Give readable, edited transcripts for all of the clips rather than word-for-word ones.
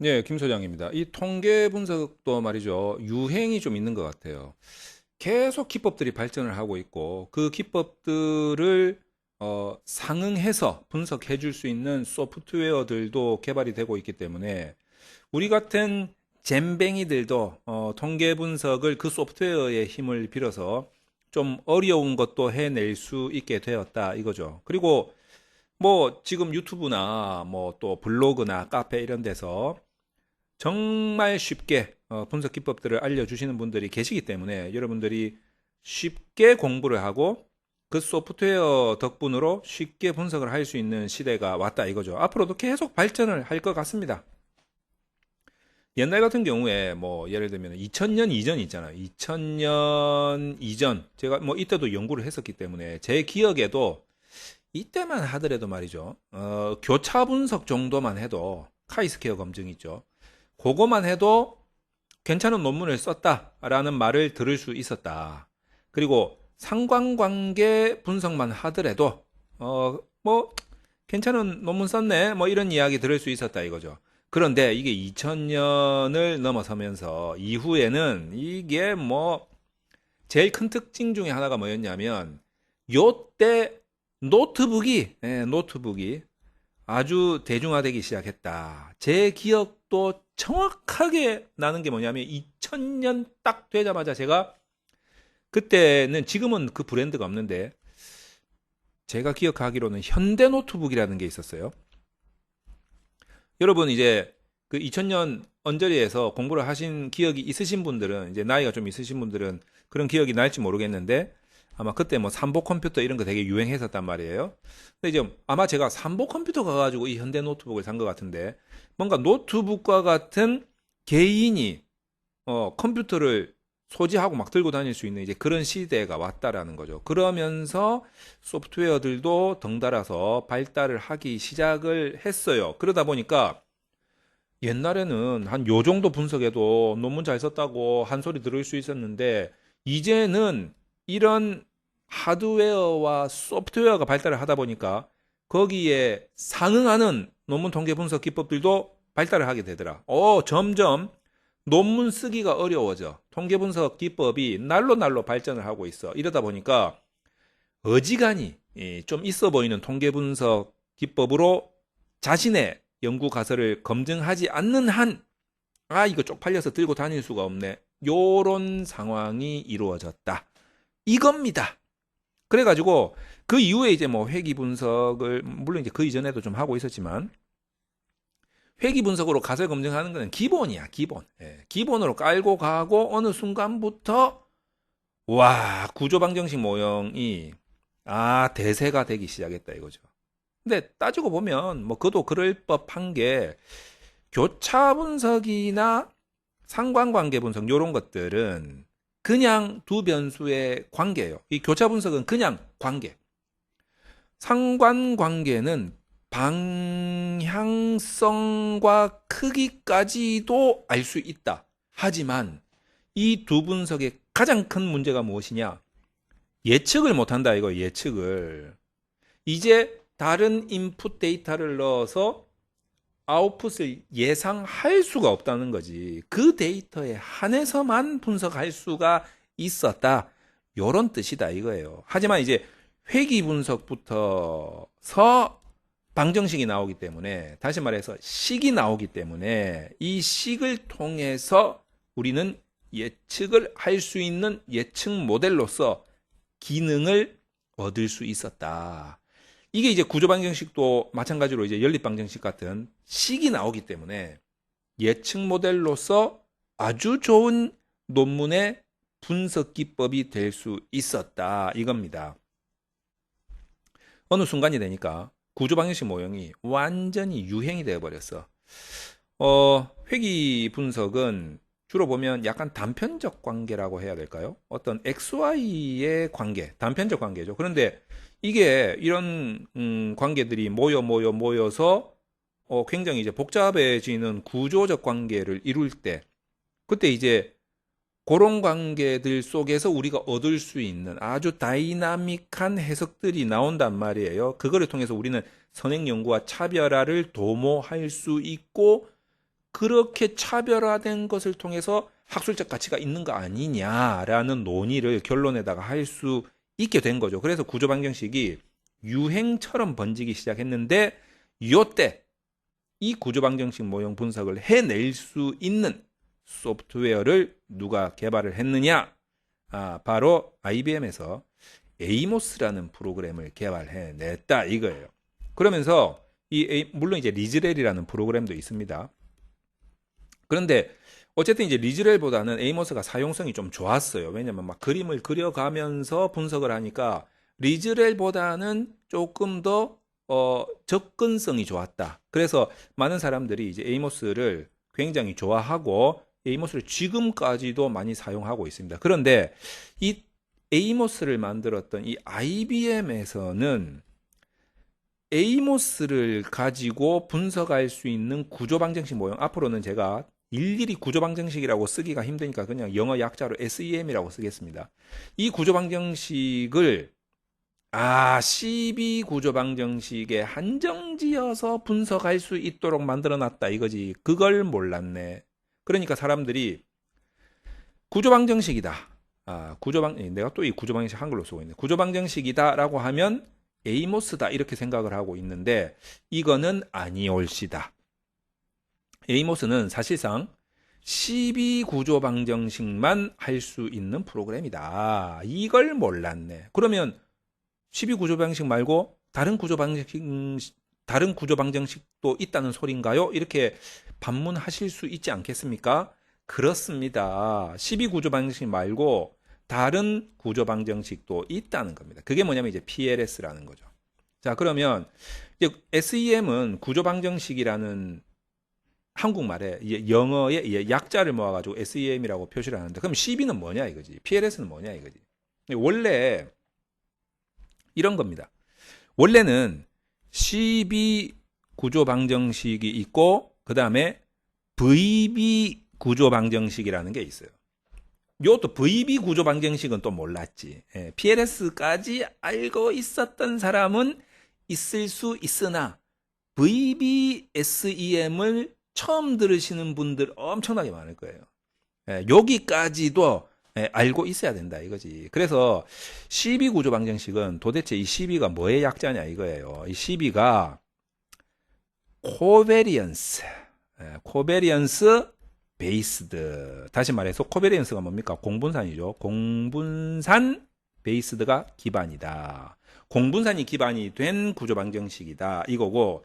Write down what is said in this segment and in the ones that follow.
네, 김 소장입니다. 이 통계 분석도 말이죠. 유행이 좀 있는 것 같아요. 계속 기법들이 발전을 하고 있고, 그 기법들을 상응해서 분석해 줄 수 있는 소프트웨어들도 개발이 되고 있기 때문에, 우리 같은 잼뱅이들도 통계 분석을 그 소프트웨어의 힘을 빌어서 좀 어려운 것도 해낼 수 있게 되었다 이거죠. 그리고 뭐 지금 유튜브나 뭐 또 블로그나 카페 이런 데서 정말 쉽게 분석 기법들을 알려주시는 분들이 계시기 때문에 여러분들이 쉽게 공부를 하고 그 소프트웨어 덕분으로 쉽게 분석을 할 수 있는 시대가 왔다 이거죠. 앞으로도 계속 발전을 할 것 같습니다. 옛날 같은 경우에 뭐 예를 들면 2000년 이전 있잖아요. 2000년 이전 제가 뭐 이때도 연구를 했었기 때문에 제 기억에도 이때만 하더라도 말이죠. 교차 분석 정도만 해도 카이스케어 검증 있죠. 그거만 해도 괜찮은 논문을 썼다라는 말을 들을 수 있었다. 그리고 상관관계 분석만 하더라도 뭐 괜찮은 논문 썼네 뭐 이런 이야기 들을 수 있었다 이거죠. 그런데 이게 2000년을 넘어서면서 이후에는 이게 뭐 제일 큰 특징 중에 하나가 뭐였냐면 요때 노트북이 아주 대중화되기 시작했다. 제 기억도 정확하게 나는 게 뭐냐면 2000년 딱 되자마자 제가 그때는 지금은 그 브랜드가 없는데 제가 기억하기로는 현대 노트북이라는 게 있었어요. 여러분 이제 그 2000년 언저리에서 공부를 하신 기억이 있으신 분들은 이제 나이가 좀 있으신 분들은 그런 기억이 날지 모르겠는데 아마 그때 뭐 삼보 컴퓨터 이런 거 되게 유행했었단 말이에요. 근데 이제 아마 제가 삼보 컴퓨터 가가지고 이 현대 노트북을 산 것 같은데 뭔가 노트북과 같은 개인이 컴퓨터를 소지하고 막 들고 다닐 수 있는 이제 그런 시대가 왔다라는 거죠. 그러면서 소프트웨어들도 덩달아서 발달을 하기 시작을 했어요. 그러다 보니까 옛날에는 한 요 정도 분석해도 논문 잘 썼다고 한 소리 들을 수 있었는데 이제는 이런 하드웨어와 소프트웨어가 발달을 하다 보니까 거기에 상응하는 논문 통계 분석 기법들도 발달을 하게 되더라. 점점 논문 쓰기가 어려워져. 통계 분석 기법이 날로 날로 발전을 하고 있어. 이러다 보니까 어지간히 좀 있어 보이는 통계 분석 기법으로 자신의 연구 가설을 검증하지 않는 한, 이거 쪽팔려서 들고 다닐 수가 없네. 요런 상황이 이루어졌다. 이겁니다. 그래가지고 그 이후에 이제 뭐 회귀 분석을 물론 이제 그 이전에도 좀 하고 있었지만 회귀 분석으로 가설 검증하는 거는 기본이야, 기본. 기본으로 깔고 가고 어느 순간부터 구조 방정식 모형이 대세가 되기 시작했다 이거죠. 근데 따지고 보면 뭐 그도 그럴 법한 게 교차 분석이나 상관관계 분석 요런 것들은 그냥 두 변수의 관계예요. 이 교차 분석은 그냥 관계. 상관관계는 방향성과 크기까지도 알 수 있다. 하지만 이 두 분석의 가장 큰 문제가 무엇이냐? 예측을 못한다 이거 예측을. 이제 다른 인풋 데이터를 넣어서 아웃풋을 예상할 수가 없다는 거지. 그 데이터에 한해서만 분석할 수가 있었다. 요런 뜻이다 이거예요. 하지만 이제 회귀 분석부터서 방정식이 나오기 때문에 다시 말해서 식이 나오기 때문에 이 식을 통해서 우리는 예측을 할 수 있는 예측 모델로서 기능을 얻을 수 있었다. 이게 이제 구조 방정식도 마찬가지로 이제 연립 방정식 같은 식이 나오기 때문에 예측 모델로서 아주 좋은 논문의 분석 기법이 될 수 있었다 이겁니다. 어느 순간이 되니까 구조 방정식 모형이 완전히 유행이 되어 버렸어. 회귀 분석은 주로 보면 약간 단편적 관계라고 해야 될까요? 어떤 XY의 관계, 단편적 관계죠. 그런데 이게 이런 관계들이 모여서 굉장히 이제 복잡해지는 구조적 관계를 이룰 때 그때 이제 그런 관계들 속에서 우리가 얻을 수 있는 아주 다이나믹한 해석들이 나온단 말이에요. 그거를 통해서 우리는 선행 연구와 차별화를 도모할 수 있고 그렇게 차별화된 것을 통해서 학술적 가치가 있는 거 아니냐라는 논의를 결론에다가 할 수 있게 된 거죠. 그래서 구조방정식이 유행처럼 번지기 시작했는데 요때 이 구조방정식 모형 분석을 해낼 수 있는 소프트웨어를 누가 개발을 했느냐? 바로 IBM에서 에이모스라는 프로그램을 개발해냈다 이거예요. 그러면서 물론 이제 리즈렐이라는 프로그램도 있습니다. 그런데 어쨌든 이제 리즈렐보다는 에이모스가 사용성이 좀 좋았어요. 왜냐면 막 그림을 그려가면서 분석을 하니까 리즈렐보다는 조금 더 접근성이 좋았다. 그래서 많은 사람들이 이제 에이모스를 굉장히 좋아하고 에이모스를 지금까지도 많이 사용하고 있습니다. 그런데 이 에이모스를 만들었던 이 IBM에서는 에이모스를 가지고 분석할 수 있는 구조방정식 모형, 앞으로는 제가 일일이 구조방정식이라고 쓰기가 힘드니까 그냥 영어 약자로 SEM이라고 쓰겠습니다. 이 구조방정식을 12 구조방정식에 한정지어서 분석할 수 있도록 만들어놨다 이거지. 그걸 몰랐네. 그러니까 사람들이 구조방정식이다. 내가 또 이 구조방정식 한글로 쓰고 있네. 구조방정식이다라고 하면 에이모스다 이렇게 생각을 하고 있는데 이거는 아니올시다. 에이모스는 사실상 12 구조방정식만 할 수 있는 프로그램이다. 이걸 몰랐네. 그러면 12 구조방정식 말고 다른 구조방정식도 있다는 소린가요? 이렇게 반문하실 수 있지 않겠습니까? 그렇습니다. 12 구조방정식 말고 다른 구조방정식도 있다는 겁니다. 그게 뭐냐면 이제 PLS라는 거죠. 자, 그러면 이제 SEM은 구조방정식이라는 한국말에 영어의 약자를 모아가지고 SEM이라고 표시를 하는데 그럼 12는 뭐냐 이거지. PLS는 뭐냐 이거지. 원래 이런 겁니다. 원래는 12 구조방정식이 있고 그 다음에 VB 구조방정식이라는 게 있어요. 요것도 VB 구조방정식은 또 몰랐지. PLS까지 알고 있었던 사람은 있을 수 있으나 VBSEM을 처음 들으시는 분들 엄청나게 많을 거예요. 여기까지도 알고 있어야 된다 이거지. 그래서 12 구조방정식은 도대체 이 12가 뭐의 약자냐 이거예요. 이 12가 코베리언스 베이스드. 다시 말해서 코베리언스가 뭡니까? 공분산이죠. 공분산 베이스드가 기반이다. 공분산이 기반이 된 구조방정식이다 이거고,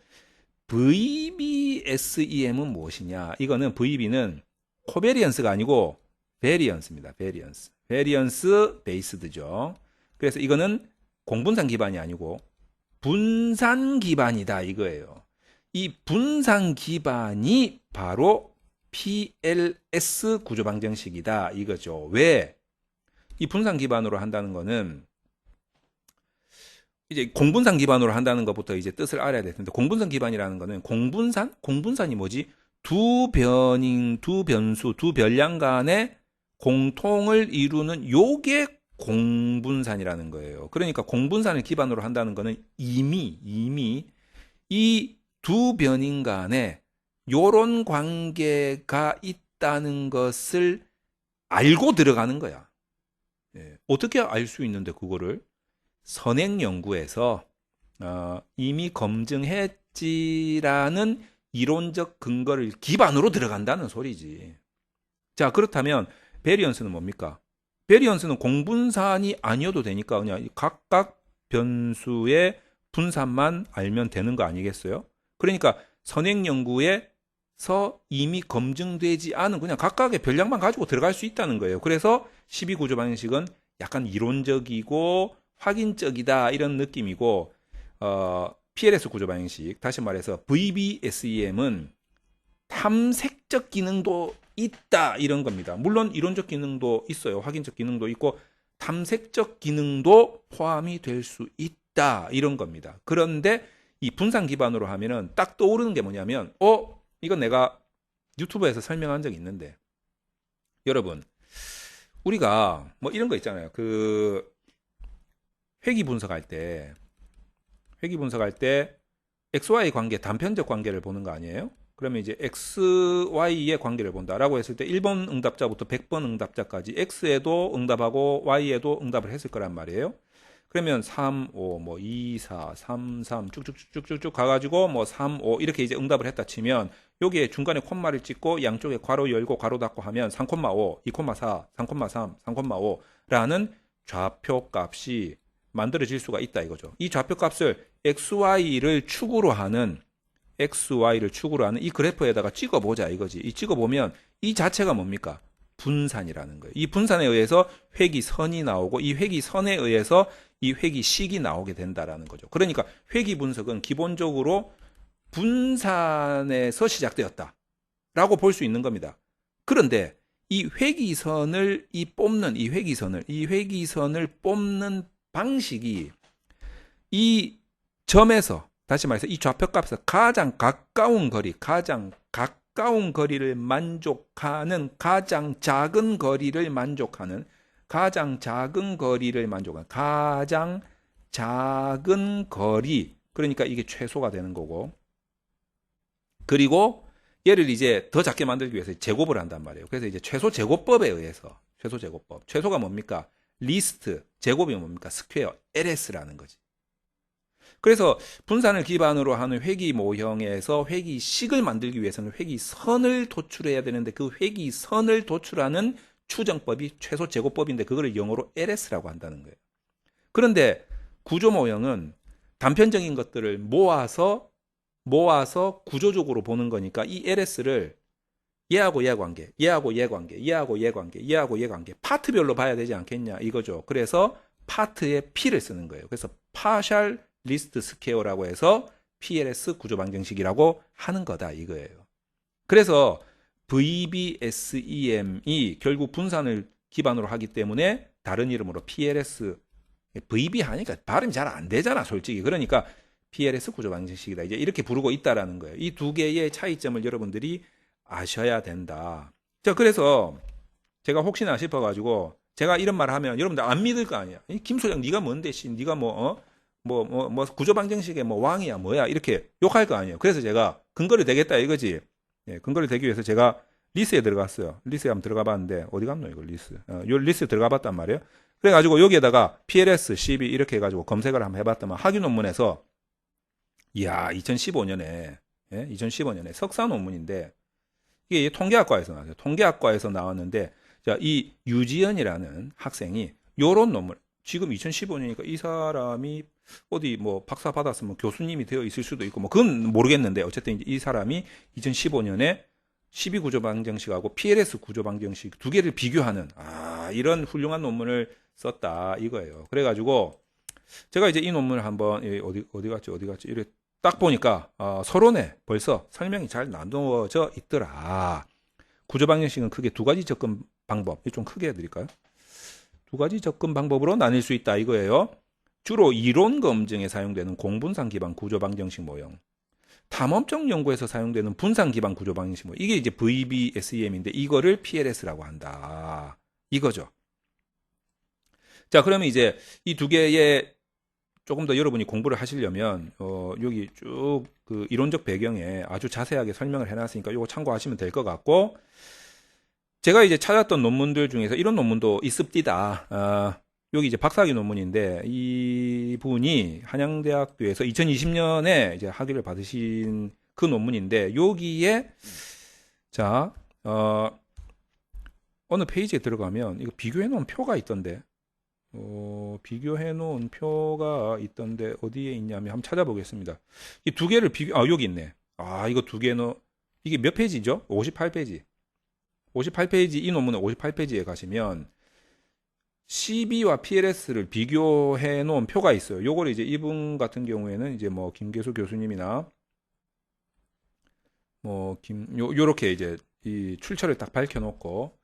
VBSEM은 무엇이냐? 이거는 VB는 코베리언스가 아니고 베리언스입니다. 베리언스 베이스드죠. 그래서 이거는 공분산 기반이 아니고 분산 기반이다 이거예요. 이 분산 기반이 바로 PLS 구조방정식이다 이거죠. 왜? 이 분산 기반으로 한다는 거는 이제 공분산 기반으로 한다는 것부터 이제 뜻을 알아야 될 텐데, 공분산 기반이라는 거는 공분산이 뭐지? 두 변수, 두 변량 간의 공통을 이루는 요게 공분산이라는 거예요. 그러니까 공분산을 기반으로 한다는 거는 이미 이 두 변인 간에 요런 관계가 있다는 것을 알고 들어가는 거야. 어떻게 알 수 있는데 그거를? 선행 연구에서 이미 검증했지라는 이론적 근거를 기반으로 들어간다는 소리지. 자, 그렇다면 베리언스는 뭡니까? 베리언스는 공분산이 아니어도 되니까 그냥 각각 변수의 분산만 알면 되는 거 아니겠어요? 그러니까 선행 연구에서 이미 검증되지 않은 그냥 각각의 변량만 가지고 들어갈 수 있다는 거예요. 그래서 12 구조 방식은 약간 이론적이고 확인적이다 이런 느낌이고, PLS 구조 방식, 다시 말해서 VBSEM은 탐색적 기능도 있다 이런 겁니다. 물론 이론적 기능도 있어요. 확인적 기능도 있고 탐색적 기능도 포함이 될 수 있다 이런 겁니다. 그런데 이 분산 기반으로 하면은 딱 떠오르는 게 뭐냐면, 이건 내가 유튜브에서 설명한 적이 있는데, 여러분 우리가 뭐 이런 거 있잖아요. 그 회귀 분석할 때 XY 관계, 단편적 관계를 보는 거 아니에요? 그러면 이제 x, y의 관계를 본다라고 했을 때 1번 응답자부터 100번 응답자까지 x에도 응답하고 y에도 응답을 했을 거란 말이에요. 그러면 3, 5, 뭐 2, 4, 3, 3 쭉쭉쭉쭉쭉 가가지고 뭐 3, 5 이렇게 이제 응답을 했다 치면 여기에 중간에 콤마를 찍고 양쪽에 괄호 열고 괄호 닫고 하면 3,5, 2,4, 3,3, 3,5라는 좌표 값이 만들어질 수가 있다 이거죠. 이 좌표 값을 XY를 축으로 하는 이 그래프에다가 찍어보자 이거지. 이 찍어보면 이 자체가 뭡니까? 분산이라는 거예요. 이 분산에 의해서 회기선이 나오고 이 회기선에 의해서 이 회기식이 나오게 된다라는 거죠. 그러니까 회기 분석은 기본적으로 분산에서 시작되었다 라고 볼 수 있는 겁니다. 그런데 이 회기선을 뽑는 방식이 이 점에서 다시 말해서 이 좌표값에서 가장 가까운 거리를 만족하는 가장 작은 거리 그러니까 이게 최소가 되는 거고 그리고 얘를 이제 더 작게 만들기 위해서 제곱을 한단 말이에요. 그래서 이제 최소 제곱법에 의해서 최소가 뭡니까? 리스트 제곱이 뭡니까? 스퀘어 LS라는 거지. 그래서 분산을 기반으로 하는 회기 모형에서 회기식을 만들기 위해서는 회기선을 도출해야 되는데 그 회기선을 도출하는 추정법이 최소 제곱법인데 그거를 영어로 LS라고 한다는 거예요. 그런데 구조 모형은 단편적인 것들을 모아서 구조적으로 보는 거니까 이 LS를 얘하고 얘 관계, 얘하고 얘 관계 파트별로 봐야 되지 않겠냐 이거죠. 그래서 파트에 P를 쓰는 거예요. 그래서 파셜 리스트 스퀘어라고 해서 PLS 구조 방정식이라고 하는 거다 이거예요. 그래서 VBSEM이 결국 분산을 기반으로 하기 때문에 다른 이름으로 PLS VB 하니까 발음이 잘 안 되잖아 솔직히. 그러니까 PLS 구조 방정식이다 이제 이렇게 부르고 있다라는 거예요. 이 두 개의 차이점을 여러분들이 아셔야 된다. 자, 그래서 제가 혹시나 싶어가지고 제가 이런 말을 하면 여러분들 안 믿을 거 아니야. 김 소장 네가 뭔데 네가 구조 방정식의 왕이야 뭐야 이렇게 욕할 거 아니에요. 그래서 제가 근거를 대겠다 이거지. 예, 근거를 대기 위해서 제가 리스에 들어갔어요. 리스에 한번 들어가 봤는데 어디 갔노 이거 리스. 요 리스 들어가 봤단 말이에요. 그래가지고 여기에다가 PLS, CB 이렇게 해가지고 검색을 한번 해봤더만 학위 논문에서 이야 2015년에 석사 논문인데 이게 통계학과에서 나왔어요. 통계학과에서 나왔는데 자, 이 유지연이라는 학생이 요런 논문 지금 2015년이니까 이 사람이 어디 박사 받았으면 교수님이 되어 있을 수도 있고 그건 모르겠는데 어쨌든 이 사람이 2015년에 12구조 방정식하고 PLS 구조 방정식 두 개를 비교하는 이런 훌륭한 논문을 썼다 이거예요. 그래가지고 제가 이제 이 논문을 한번 어디 갔지 이래 딱 보니까 서론에 벌써 설명이 잘 나누어져 있더라. 구조 방정식은 크게 두 가지 접근 방법, 좀 크게 해드릴까요? 두 가지 접근 방법으로 나뉠 수 있다 이거예요. 주로 이론 검증에 사용되는 공분산 기반 구조 방정식 모형, 탐험적 연구에서 사용되는 분산 기반 구조 방정식 모형, 이게 이제 VBSEM인데 이거를 PLS라고 한다 이거죠. 자, 그러면 이제 이 두 개의 조금 더 여러분이 공부를 하시려면 여기 쭉 그 이론적 배경에 아주 자세하게 설명을 해놨으니까 이거 참고하시면 될 것 같고, 제가 이제 찾았던 논문들 중에서 이런 논문도 있습니다. 여기 이제 박사학위 논문인데 이 분이 한양대학교에서 2020년에 이제 학위를 받으신 그 논문인데 여기에 자 어느 페이지에 들어가면 이거 비교해 놓은 표가 있던데. 비교해 놓은 표가 있던데 어디에 있냐면 한번 찾아보겠습니다. 이 두 개를 여기 있네. 이거 두 개는 이게 몇 페이지죠? 58페이지. 58페이지 이 논문의 58페이지에 가시면 CB와 PLS를 비교해 놓은 표가 있어요. 요걸 이제 이분 같은 경우에는 이제 김계수 교수님이나 요렇게 이제 이 출처를 딱 밝혀 놓고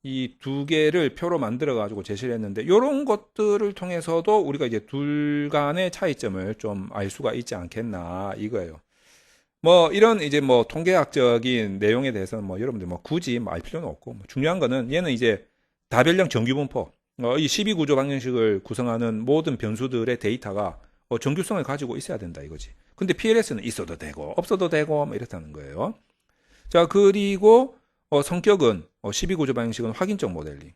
이 두 개를 표로 만들어 가지고 제시를 했는데 이런 것들을 통해서도 우리가 이제 둘 간의 차이점을 좀 알 수가 있지 않겠나 이거예요. 이런 이제 통계학적인 내용에 대해서는 여러분들 굳이 알 필요는 없고 중요한 거는 얘는 이제 다별량 정규분포 이 12구조 방정식을 구성하는 모든 변수들의 데이터가 정규성을 가지고 있어야 된다 이거지. 근데 PLS는 있어도 되고 없어도 되고 뭐 이렇다는 거예요. 자, 그리고 성격은 12구조 방식은 확인적 모델링.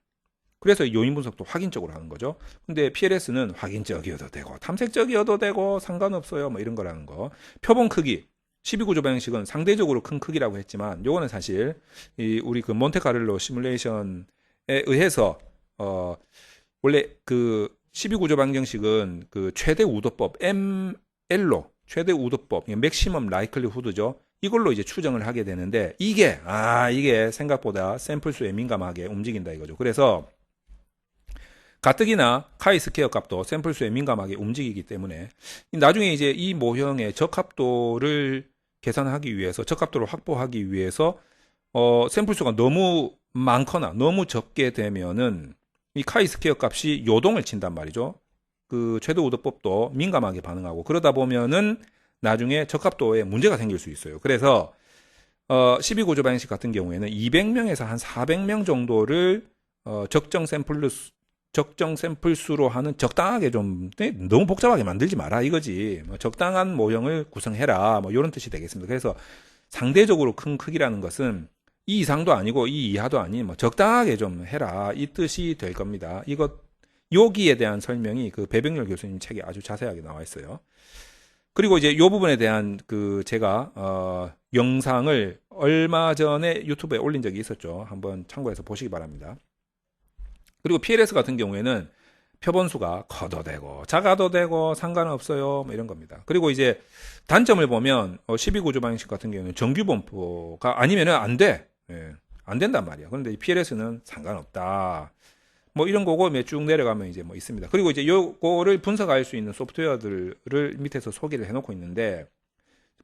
그래서 요인 분석도 확인적으로 하는 거죠. 근데 PLS는 확인적이어도 되고 탐색적이어도 되고 상관없어요. 뭐 이런 거라는 거. 표본 크기. 12구조 방식은 상대적으로 큰 크기라고 했지만 요거는 사실 우리 그 몬테카를로 시뮬레이션에 의해서 원래 그 12구조 방정식은 그 최대 우도법 ML로 최대 우도법, 맥시멈 라이클리 후드죠. 이걸로 이제 추정을 하게 되는데 이게 생각보다 샘플 수에 민감하게 움직인다 이거죠. 그래서 가뜩이나 카이 스퀘어 값도 샘플 수에 민감하게 움직이기 때문에 나중에 이제 이 모형의 적합도를 계산하기 위해서 적합도를 확보하기 위해서 샘플 수가 너무 많거나 너무 적게 되면은 이 카이 스퀘어 값이 요동을 친단 말이죠. 그 최대 우도법도 민감하게 반응하고 그러다 보면은 나중에 적합도에 문제가 생길 수 있어요. 그래서 12구조 방식 같은 경우에는 200명에서 한 400명 정도를 적정 샘플 수로 하는 적당하게 좀 너무 복잡하게 만들지 마라 이거지. 뭐 적당한 모형을 구성해라. 뭐 이런 뜻이 되겠습니다. 그래서 상대적으로 큰 크기라는 것은 이 이상도 아니고 이 이하도 아닌 뭐 적당하게 좀 해라 이 뜻이 될 겁니다. 여기에 대한 설명이 그 배병렬 교수님 책에 아주 자세하게 나와 있어요. 그리고 이제 이 부분에 대한 그 제가 영상을 얼마 전에 유튜브에 올린 적이 있었죠. 한번 참고해서 보시기 바랍니다. 그리고 PLS 같은 경우에는 표본수가 커도 되고 작아도 되고 상관없어요. 뭐 이런 겁니다. 그리고 이제 단점을 보면 12구조 방식 같은 경우는 정규 분포가 아니면은 안 돼. 안 된단 말이야. 그런데 이 PLS는 상관없다. 뭐 이런 거고 쭉 내려가면 이제 뭐 있습니다. 그리고 이제 요거를 분석할 수 있는 소프트웨어들을 밑에서 소개를 해놓고 있는데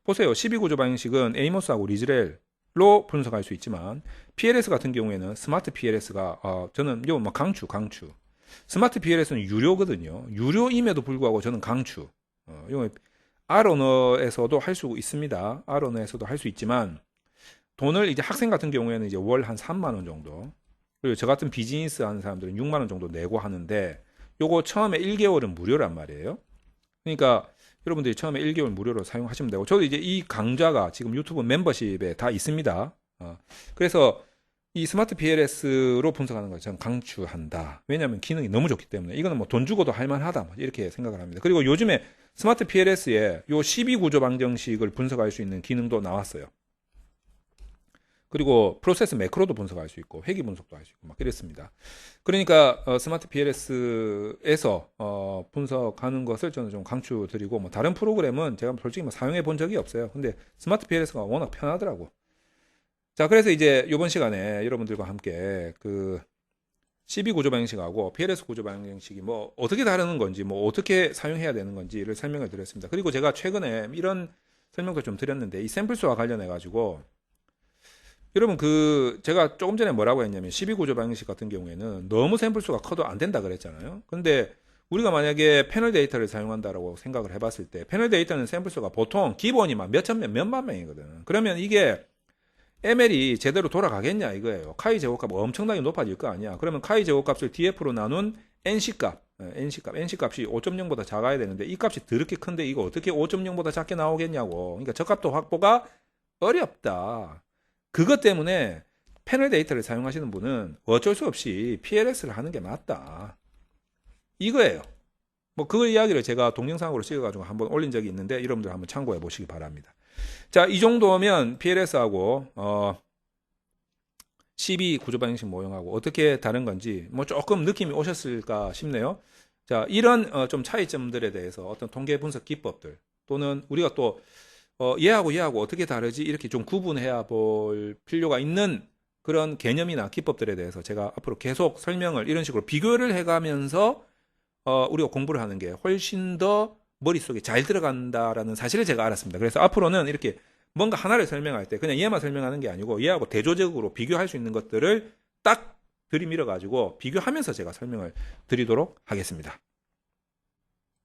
보세요. 12구조 방식은 에이모스하고 리즈렐로 분석할 수 있지만 PLS 같은 경우에는 스마트 PLS가 저는 요 뭐 강추. 스마트 PLS는 유료거든요. 유료임에도 불구하고 저는 강추. 요 R 언어에서도 할 수 있습니다. R 언어에서도 할 수 있지만 돈을 이제 학생 같은 경우에는 이제 월 한 3만 원 정도. 그리고 저 같은 비즈니스 하는 사람들은 6만 원 정도 내고 하는데 요거 처음에 1개월은 무료란 말이에요. 그러니까 여러분들이 처음에 1개월 무료로 사용하시면 되고 저도 이제 이 강좌가 지금 유튜브 멤버십에 다 있습니다. 그래서 이 스마트 PLS로 분석하는 걸 저는 강추한다. 왜냐하면 기능이 너무 좋기 때문에 이거는 뭐 돈 주고도 할만하다 이렇게 생각을 합니다. 그리고 요즘에 스마트 PLS에 요 12구조 방정식을 분석할 수 있는 기능도 나왔어요. 그리고 프로세스 매크로도 분석할 수 있고 회귀 분석도 할 수 있고 막 이랬습니다. 그러니까 스마트 PLS에서 분석하는 것을 저는 좀 강추드리고 뭐 다른 프로그램은 제가 솔직히 뭐 사용해 본 적이 없어요. 근데 스마트 PLS가 워낙 편하더라고. 자, 그래서 이제 이번 시간에 여러분들과 함께 그 12구조 방정식하고 PLS 구조 방정식이 뭐 어떻게 다르는 건지 뭐 어떻게 사용해야 되는 건지를 설명을 드렸습니다. 그리고 제가 최근에 이런 설명도 좀 드렸는데 이 샘플수와 관련해 가지고 여러분 제가 조금 전에 뭐라고 했냐면 12구조 방정식 같은 경우에는 너무 샘플수가 커도 안 된다 그랬잖아요. 근데 우리가 만약에 패널 데이터를 사용한다라고 생각을 해봤을 때 패널 데이터는 샘플수가 보통 기본이 막 몇천 명, 몇만 명이거든. 그러면 이게 ML이 제대로 돌아가겠냐 이거예요. 카이 제곱값 엄청나게 높아질 거 아니야. 그러면 카이 제곱값을 DF로 나눈 NC값, NC값이 5.0보다 작아야 되는데 이 값이 더럽게 큰데 이거 어떻게 5.0보다 작게 나오겠냐고. 그러니까 적합도 확보가 어렵다. 그것 때문에 패널 데이터를 사용하시는 분은 어쩔 수 없이 PLS를 하는 게 맞다. 이거예요. 뭐 그 이야기를 제가 동영상으로 찍어가지고 한번 올린 적이 있는데 여러분들 한번 참고해 보시기 바랍니다. 자, 이 정도면 PLS하고 12구조 방정식 모형하고 어떻게 다른 건지 뭐 조금 느낌이 오셨을까 싶네요. 자, 이런 좀 차이점들에 대해서 어떤 통계 분석 기법들 또는 우리가 또 얘하고 어떻게 다르지 이렇게 좀 구분해야 볼 필요가 있는 그런 개념이나 기법들에 대해서 제가 앞으로 계속 설명을 이런 식으로 비교를 해가면서 우리가 공부를 하는 게 훨씬 더 머릿속에 잘 들어간다라는 사실을 제가 알았습니다. 그래서 앞으로는 이렇게 뭔가 하나를 설명할 때 그냥 얘만 설명하는 게 아니고 얘하고 대조적으로 비교할 수 있는 것들을 딱 들이밀어 가지고 비교하면서 제가 설명을 드리도록 하겠습니다.